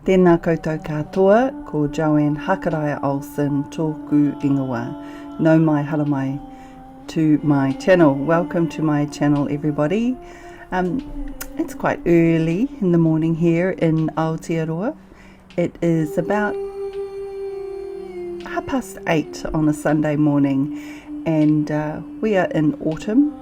Tēnā koutou katoa, ko Joanne Hakaraia Olsen, tōku ingoa. Nau Mai Haere Mai to my channel. Welcome to my channel, everybody. It's quite early in the morning here in Aotearoa. It is about 8:30 on a Sunday morning, and we are in autumn,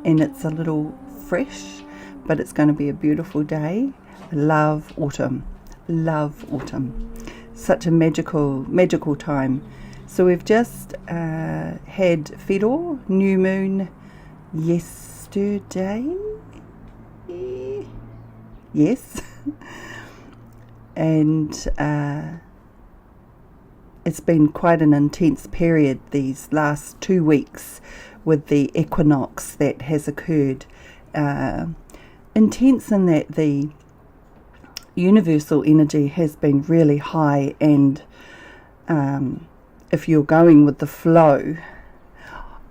and it's a little fresh, but it's going to be a beautiful day. Love autumn. Love autumn. Such a magical time. So we've just had Whiro, new moon, yesterday. Yes. And it's been quite an intense period these last 2 weeks with the equinox that has occurred. Intense in that the universal energy has been really high, and if you're going with the flow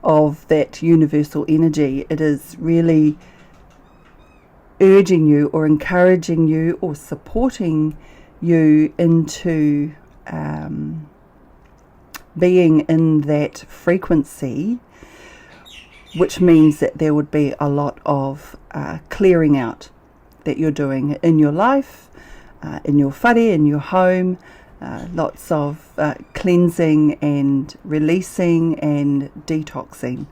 of that universal energy, it is really urging you or encouraging you or supporting you into being in that frequency, which means that there would be a lot of clearing out that you're doing in your life, in your whare, in your home, lots of cleansing and releasing and detoxing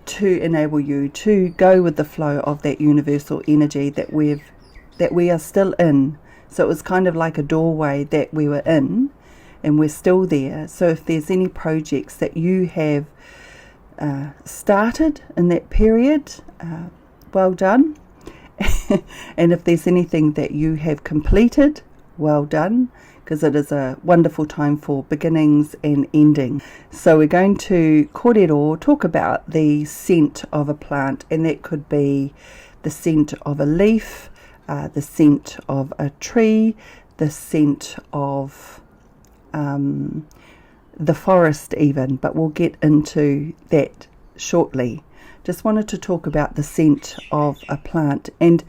to enable you to go with the flow of that universal energy that we are still in. So it was kind of like a doorway that we were in, and we're still there. So if there's any projects that you have started in that period, well done. And if there's anything that you have completed, well done, because it is a wonderful time for beginnings and ending. So we're going to kōrero, talk about the scent of a plant, and that could be the scent of a leaf, the scent of a tree, the scent of the forest even, but we'll get into that shortly. Just wanted to talk about the scent of a plant, and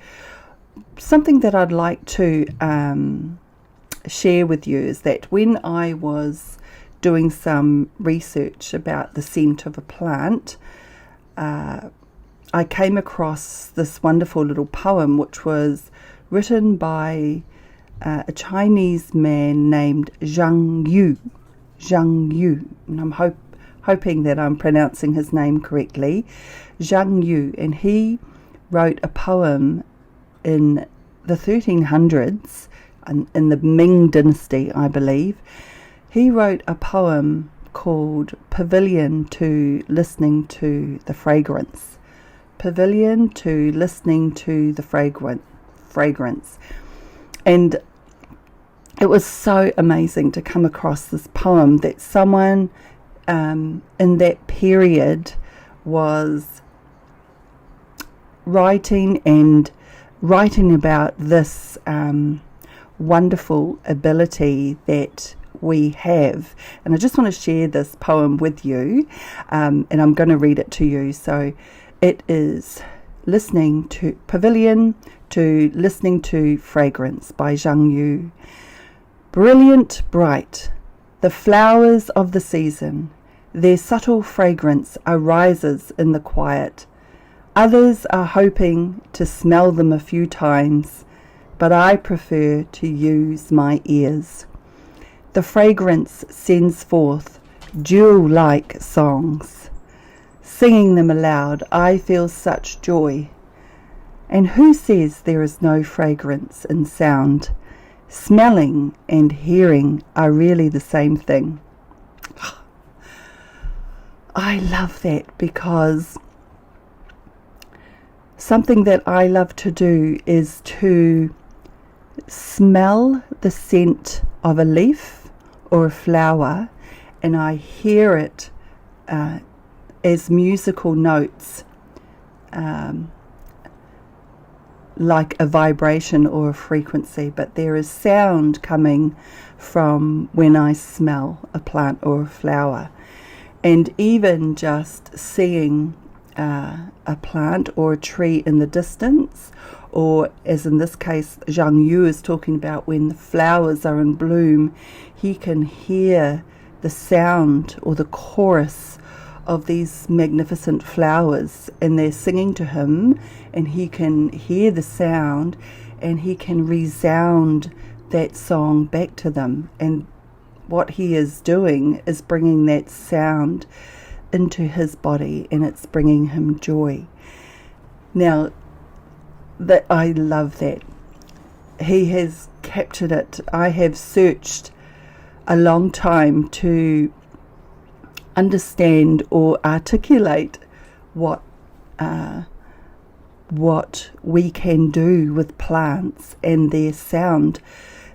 something that I'd like to share with you is that when I was doing some research about the scent of a plant, I came across this wonderful little poem which was written by a Chinese man named Zhang Yu, and I'm hoping that I'm pronouncing his name correctly, Zhang Yu, and he wrote a poem in the 1300s, in the Ming Dynasty, I believe. He wrote a poem called Pavilion to Listening to the Fragrance. Pavilion to Listening to the Fragrance. And it was so amazing to come across this poem that someone in that period was writing about this wonderful ability that we have. And I just want to share this poem with you, and I'm going to read it to you. So it is Pavilion to Listening to Fragrance by Zhang Yu. Brilliant bright, the flowers of the season, their subtle fragrance arises in the quiet. Others are hoping to smell them a few times, but I prefer to use my ears. The fragrance sends forth jewel-like songs. Singing them aloud, I feel such joy. And who says there is no fragrance in sound? Smelling and hearing are really the same thing. I love that, because something that I love to do is to smell the scent of a leaf or a flower, and I hear it as musical notes, like a vibration or a frequency, but there is sound coming from when I smell a plant or a flower. And even just seeing a plant or a tree in the distance, or as in this case Zhang Yu is talking about, when the flowers are in bloom, he can hear the sound or the chorus of these magnificent flowers, and they're singing to him, and he can hear the sound, and he can resound that song back to them. And what he is doing is bringing that sound into his body, and it's bringing him joy. Now, that I love that. He has captured it. I have searched a long time to understand or articulate what we can do with plants and their sound.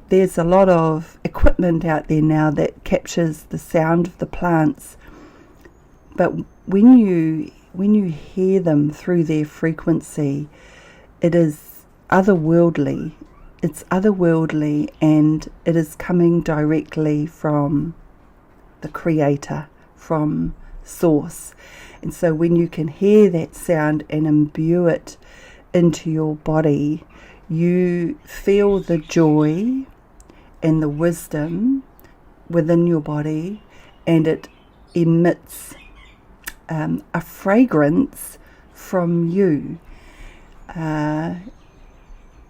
There's a lot of equipment out there now that captures the sound of the plants, but when you hear them through their frequency, it is otherworldly. It's otherworldly, and it is coming directly from the Creator, from Source. And so when you can hear that sound and imbue it into your body, you feel the joy and the wisdom within your body, and it emits a fragrance from you.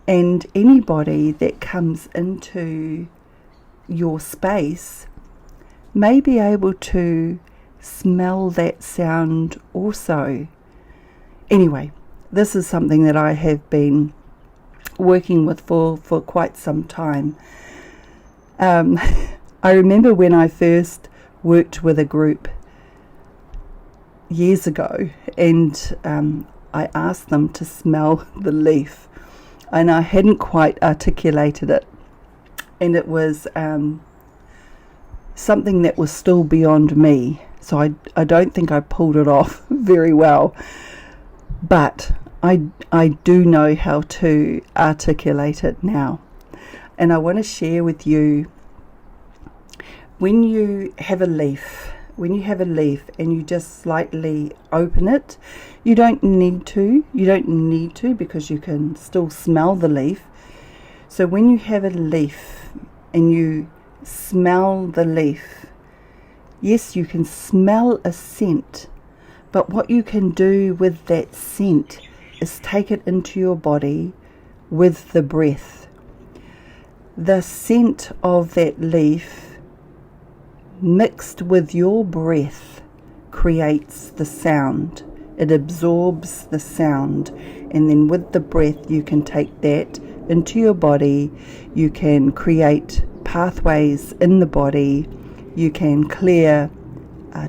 And anybody that comes into your space may be able to smell that sound also. Anyway, this is something that I have been working with for quite some time. I remember when I first worked with a group years ago, and I asked them to smell the leaf, and I hadn't quite articulated it, and it was something that was still beyond me, so I don't think I pulled it off very well, but I do know how to articulate it now. And I want to share with you, when you have a leaf and you just slightly open it, you don't need to because you can still smell the leaf. So when you have a leaf and you smell the leaf, yes, you can smell a scent, but what you can do with that scent is take it into your body with the breath. The scent of that leaf mixed with your breath creates the sound. It absorbs the sound, and then with the breath you can take that into your body. You can create pathways in the body. You can clear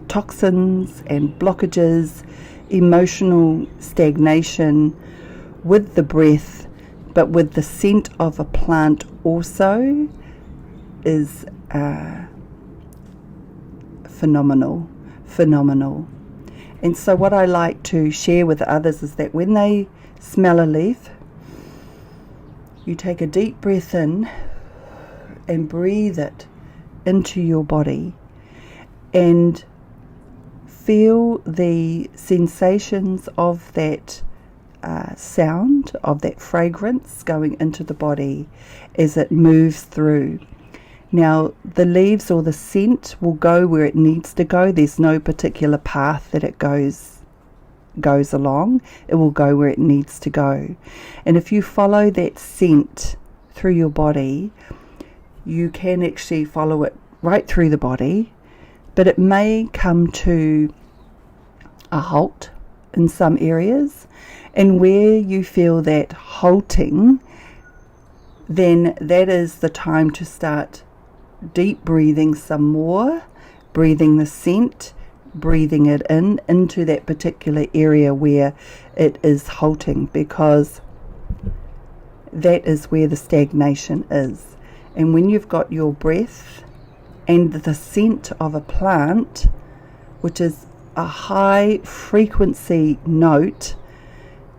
toxins and blockages, emotional stagnation with the breath, but with the scent of a plant also is phenomenal. And so what I like to share with others is that when they smell a leaf, you take a deep breath in and breathe it into your body and feel the sensations of that sound, of that fragrance going into the body as it moves through. Now, the leaves or the scent will go where it needs to go. There's no particular path that it goes along. It will go where it needs to go. And if you follow that scent through your body, you can actually follow it right through the body, but it may come to a halt in some areas. And where you feel that halting, then that is the time to start deep breathing some more, breathing the scent, breathing it into that particular area where it is halting, because that is where the stagnation is. And when you've got your breath and the scent of a plant, which is a high frequency note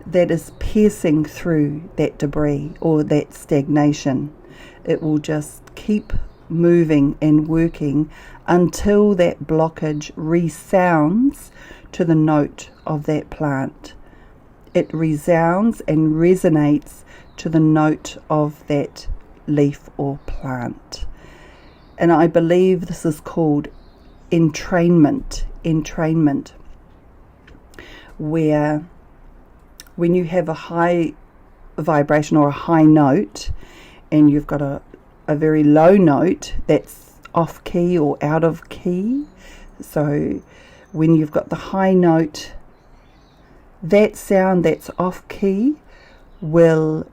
that is piercing through that debris or that stagnation, it will just keep moving and working until that blockage resounds to the note of that plant. it resounds and resonates to the note of that leaf or plant. And I believe this is called entrainment, where when you have a high vibration or a high note and you've got a very low note that's off key or out of key, so when you've got the high note, that sound that's off key will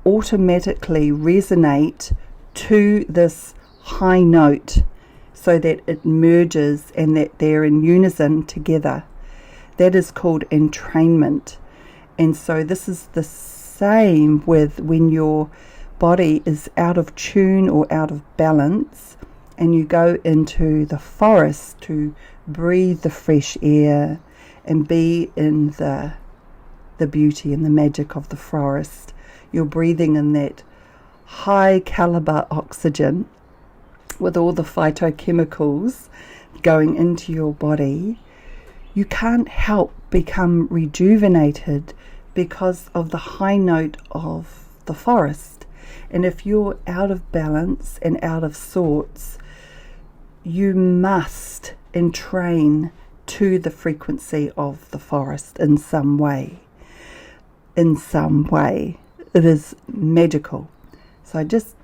automatically resonate to this high note so that it merges and that they're in unison together. That is called entrainment. And so this is the same with when your body is out of tune or out of balance and you go into the forest to breathe the fresh air and be in the beauty and the magic of the forest. You're breathing in that high caliber oxygen with all the phytochemicals going into your body. You can't help become rejuvenated because of the high note of the forest. And if you're out of balance and out of sorts, you must entrain to the frequency of the forest in some way. In some way. It is magical. So I just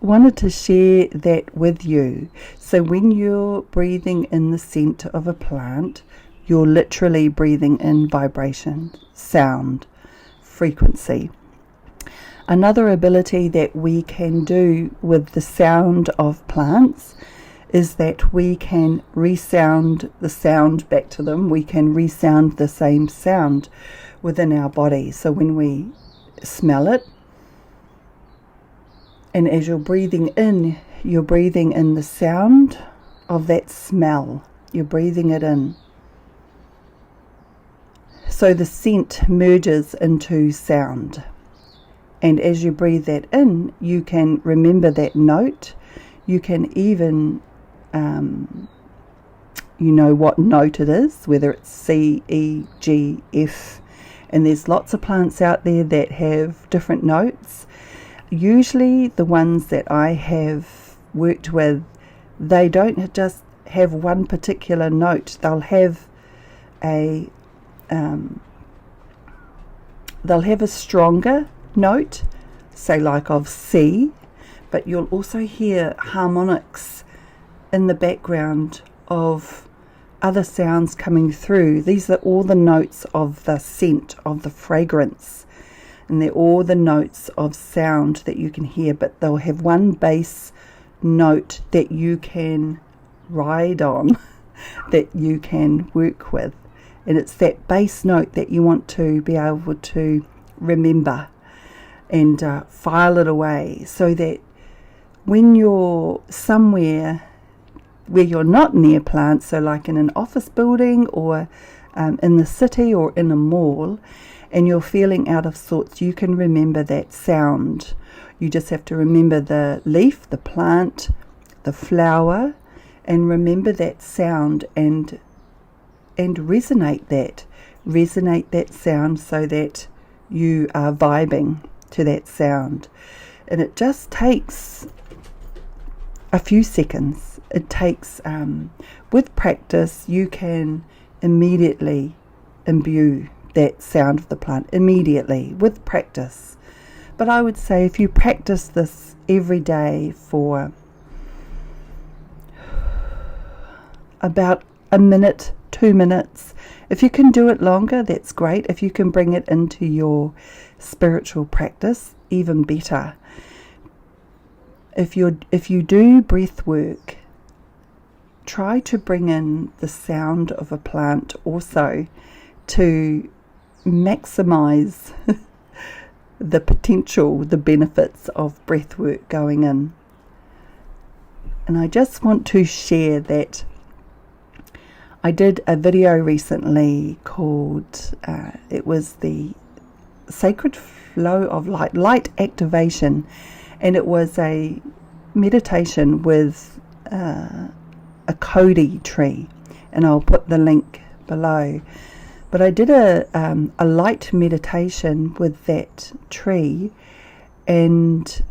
wanted to share that with you. So when you're breathing in the scent of a plant, you're literally breathing in vibration, sound, frequency. Another ability that we can do with the sound of plants is that we can resound the sound back to them. We can resound the same sound within our body. So when we smell it, and as you're breathing in the sound of that smell. You're breathing it in. So the scent merges into sound. And as you breathe that in, you can remember that note. You can even, you know what note it is, whether it's C, E, G, F. And there's lots of plants out there that have different notes. Usually the ones that I have worked with, they don't just have one particular note. They'll have a stronger note, say like of C, but you'll also hear harmonics in the background of other sounds coming through. These are all the notes of the scent, of the fragrance, and they're all the notes of sound that you can hear, but they'll have one bass note that you can ride on, that you can work with. And it's that bass note that you want to be able to remember and file it away, so that when you're somewhere where you're not near plants, so like in an office building or in the city or in a mall, and you're feeling out of sorts, you can remember that sound. You just have to remember the leaf, the plant, the flower, and remember that sound and resonate that sound so that you are vibing to that sound. And it just takes a few seconds. It takes, with practice, you can immediately imbue that sound of the plant, immediately, with practice. But I would say if you practice this every day for about a minute, 2 minutes, if you can do it longer, that's great. If you can bring it into your spiritual practice, even better. If you do breath work, try to bring in the sound of a plant also to maximize the potential, the benefits of breath work going in. And I just want to share that I did a video recently called, it was the Sacred Flow of Light Activation, and it was a meditation with a Cody tree, and I'll put the link below. But I did a light meditation with that tree, and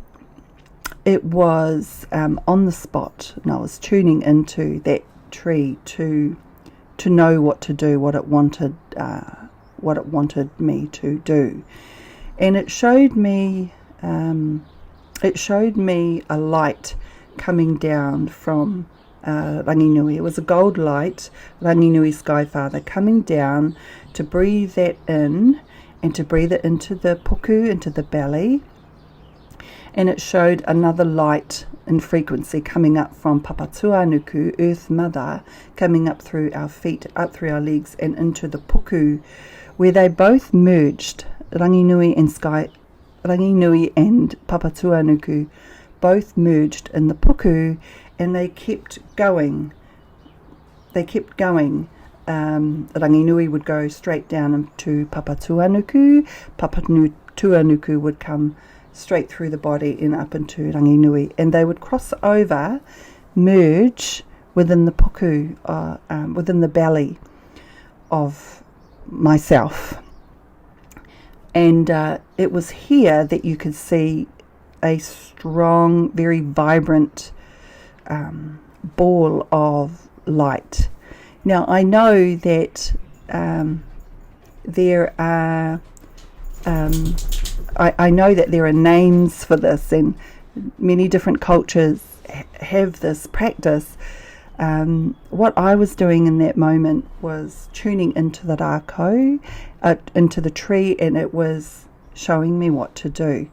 it was on the spot, and I was tuning into that tree to know what to do, what it wanted me to do, and it showed me a light coming down from Ranginui. It was a gold light, Ranginui Sky Father, coming down to breathe that in and to breathe it into the puku, into the belly. And it showed another light in frequency coming up from Papatuanuku, Earth Mother, coming up through our feet, up through our legs, and into the puku, where they both merged. Ranginui and Papatuanuku both merged in the puku, and they kept going. Ranginui would go straight down into Papatuanuku. Papatuanuku would come straight through the body and up into Ranginui, and they would cross over, merge within the puku, within the belly of myself. And it was here that you could see a strong, very vibrant ball of light. Now, I know that there are I know that there are names for this, and many different cultures have this practice. What I was doing in that moment was tuning into the Rākau, into the tree, and it was showing me what to do.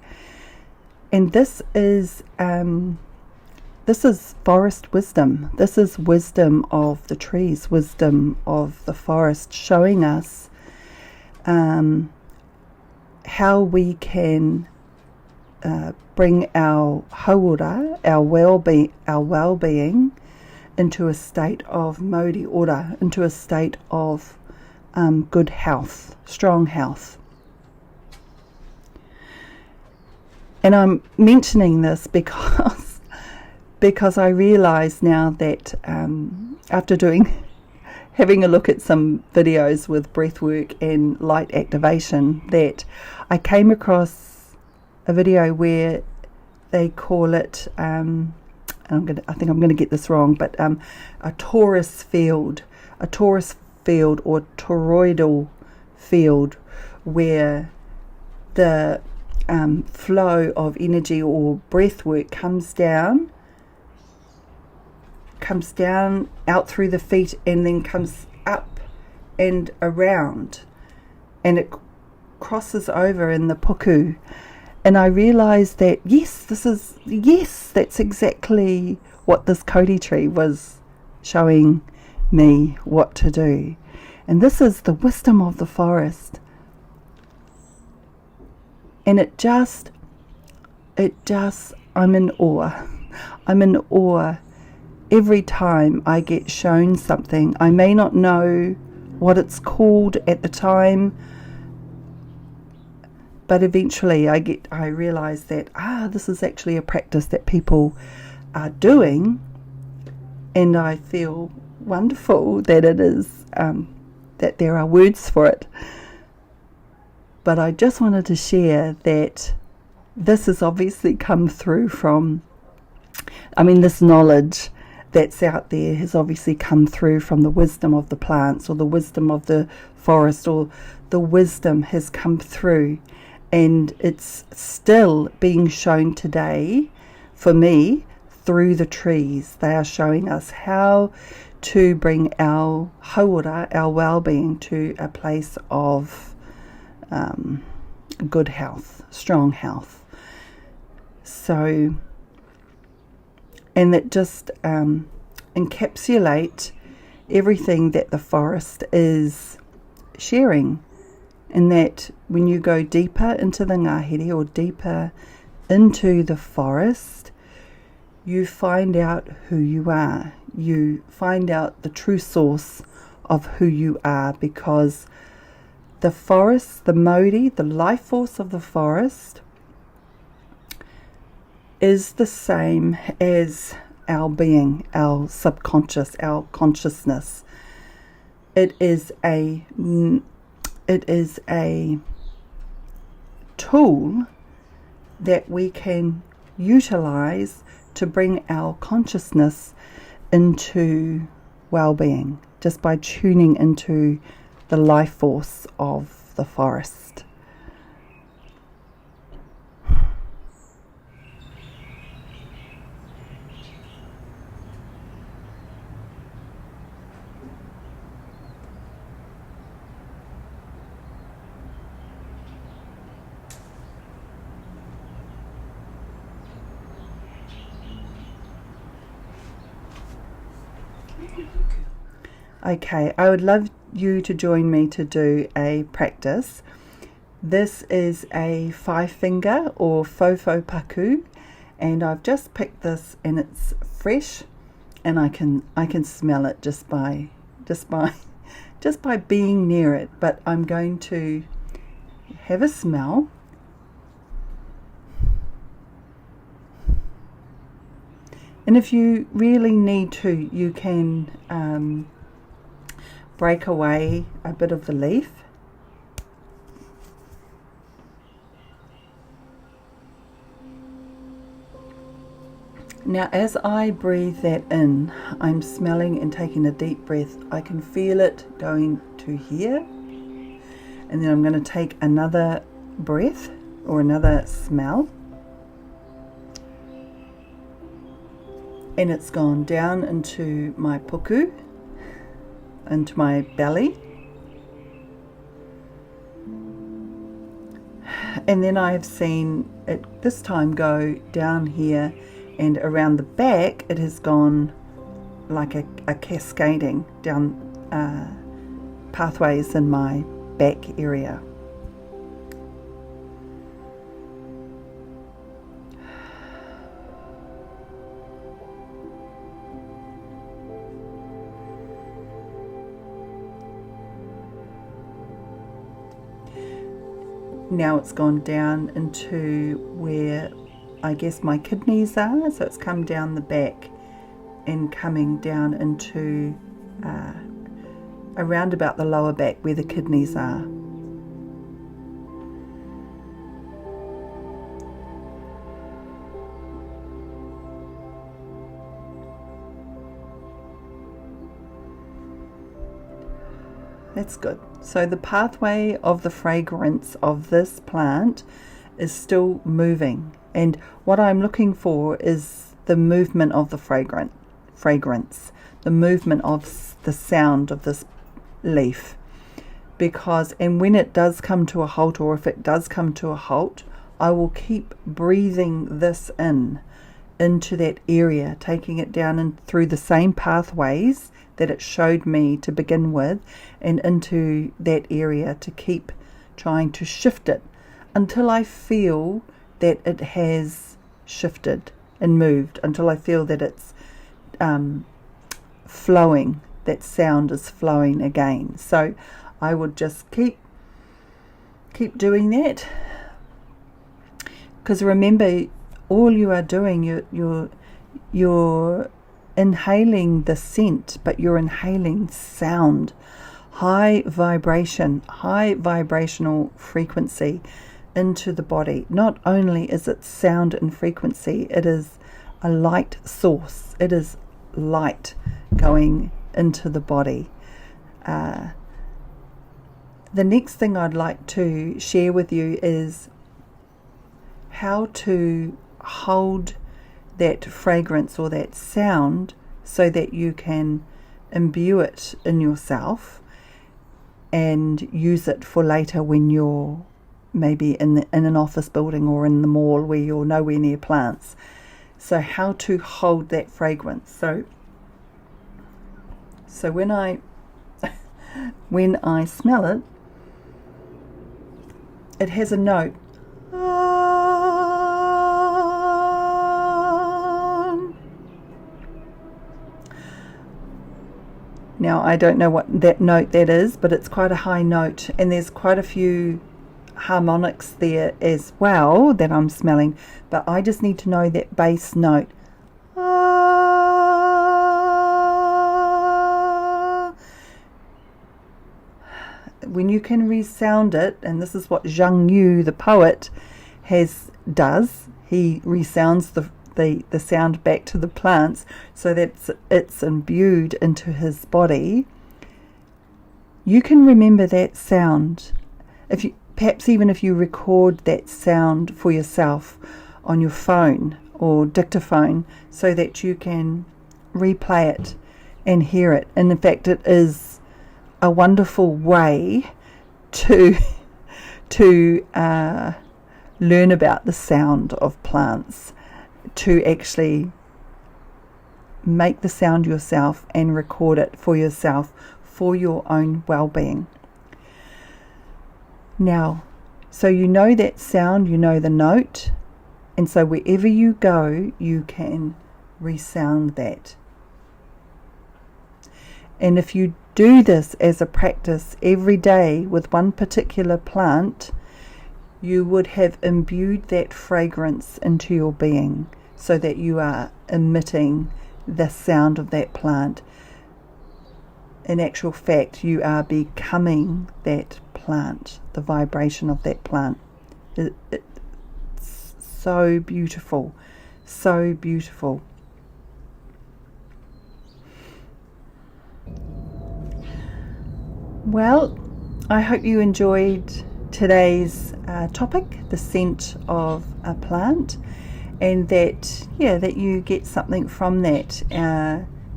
And this is forest wisdom. This is wisdom of the trees, wisdom of the forest, showing us how we can bring our hauora, our well-being, into a state of Mauri ora, into a state of good health, strong health. And I'm mentioning this because I realise now that after having a look at some videos with breathwork and light activation, that I came across a video where they call it, and I think I'm going to get this wrong, but a torus field or toroidal field, where the flow of energy or breathwork comes down out through the feet, and then comes up and around, and it crosses over in the puku. And I realised that that's exactly what this Kodi tree was showing me what to do. And this is the wisdom of the forest. And I'm in awe. I'm in awe every time I get shown something. I may not know what it's called at the time, but eventually I realise that this is actually a practice that people are doing, and I feel wonderful that it is, that there are words for it. But I just wanted to share that this has obviously come through from, this knowledge that's out there has obviously come through from the wisdom of the plants, or the wisdom of the forest, or the wisdom has come through, and it's still being shown today for me through the trees. They are showing us how to bring our hauora, our well-being, to a place of good health, strong health. So, and that just encapsulate everything that the forest is sharing, and that when you go deeper into the Ngahere, or deeper into the forest, you find out who you are. You find out the true source of who you are, because the forest, the Mauri, the life force of the forest, is the same as our being, our subconscious, our consciousness. It is a it is a tool that we can utilize to bring our consciousness into well-being, just by tuning into the life force of the forest. Okay, I would love you to join me to do a practice. This is a 5-finger or fofo paku, and I've just picked this, and it's fresh, and I can smell it just by being near it. But I'm going to have a smell. And if you really need to, you can break away a bit of the leaf. Now, as I breathe that in, I'm smelling and taking a deep breath. I can feel it going to here. And then I'm going to take another breath or another smell. And it's gone down into my puku, into my belly. And then I've seen it this time go down here, and around the back it has gone like a cascading down pathways in my back area. Now it's gone down into where I guess my kidneys are, so it's come down the back and coming down into around about the lower back where the kidneys are. That's good. So the pathway of the fragrance of this plant is still moving, and what I'm looking for is the movement of the fragrance, the movement of the sound of this leaf. Because, and when it does come to a halt, or if it does come to a halt, I will keep breathing this into that area, taking it down and through the same pathways that it showed me to begin with, and into that area to keep trying to shift it until I feel that it has shifted and moved, until I feel that it's flowing, that sound is flowing again. So I would just keep doing that, because remember, all you are doing, you're inhaling the scent, but you're inhaling sound, high vibration, high vibrational frequency into the body. Not only is it sound and frequency, it is a light source. It is light going into the body. The next thing I'd like to share with you is how to hold that fragrance or that sound so that you can imbue it in yourself and use it for later when you're maybe in an office building or in the mall where you're nowhere near plants. So how to hold that fragrance. So when I smell it, it has a note. Now, I don't know what that note that is, but it's quite a high note, and there's quite a few harmonics there as well that I'm smelling, but I just need to know that bass note. when you can resound it, and this is what Zhang Yu, the poet, does. He resounds the sound back to the plants so that it's imbued into his body. You can remember that sound. Perhaps even if you record that sound for yourself on your phone or dictaphone, so that you can replay it and hear it. And in fact, it is a wonderful way to learn about the sound of plants, to actually make the sound yourself and record it for yourself for your own well-being. Now, so you know that sound, you know the note, and so wherever you go, you can resound that. And if you do this as a practice every day with one particular plant, you would have imbued that fragrance into your being so that you are emitting the sound of that plant. In actual fact, you are becoming that plant, the vibration of that plant. It's so beautiful, so beautiful. Well, I hope you enjoyed today's topic, the scent of a plant, and that you get something from that.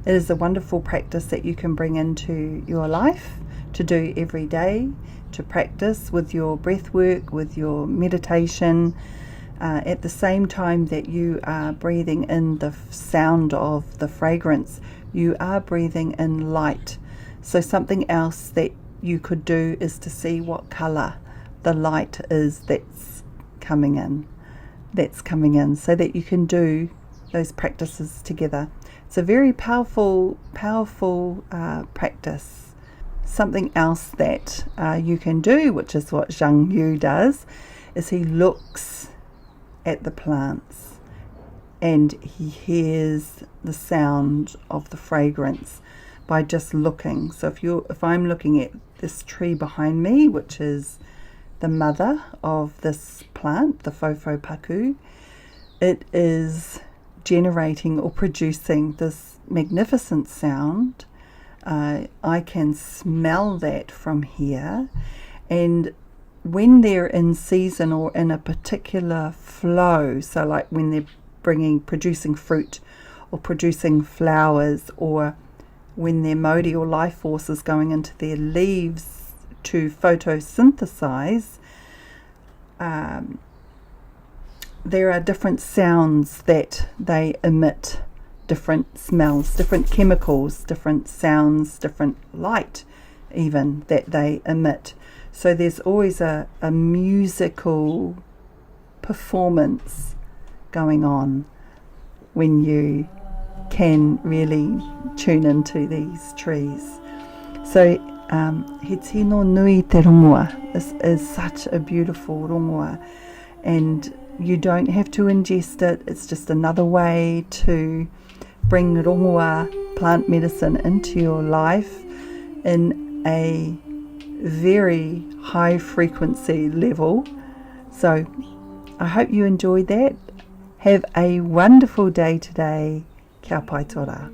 It is a wonderful practice that you can bring into your life to do every day, to practice with your breath work, with your meditation, at the same time that you are breathing in the sound of the fragrance, you are breathing in light. So something else that you could do is to see what colour the light is that's coming in, so that you can do those practices together. It's a very powerful practice. Something else that you can do, which is what Zhang Yu does, is he looks at the plants and he hears the sound of the fragrance by just looking. So if I'm looking at this tree behind me, which is the mother of this plant, the Fofo Paku, it is generating or producing this magnificent sound. I can smell that from here, and when they're in season or in a particular flow, so like when they're producing fruit or producing flowers, or when their Mauri or life force is going into their leaves to photosynthesize, there are different sounds that they emit, different smells, different chemicals, different sounds, different light even that they emit. So there's always a musical performance going on when you can really tune into these trees. So he tino nui te rongoa. This is such a beautiful rongoa, and you don't have to ingest it. It's just another way to bring rongoa plant medicine into your life in a very high frequency level. So I hope you enjoyed that. Have a wonderful day today. Kia pai tora.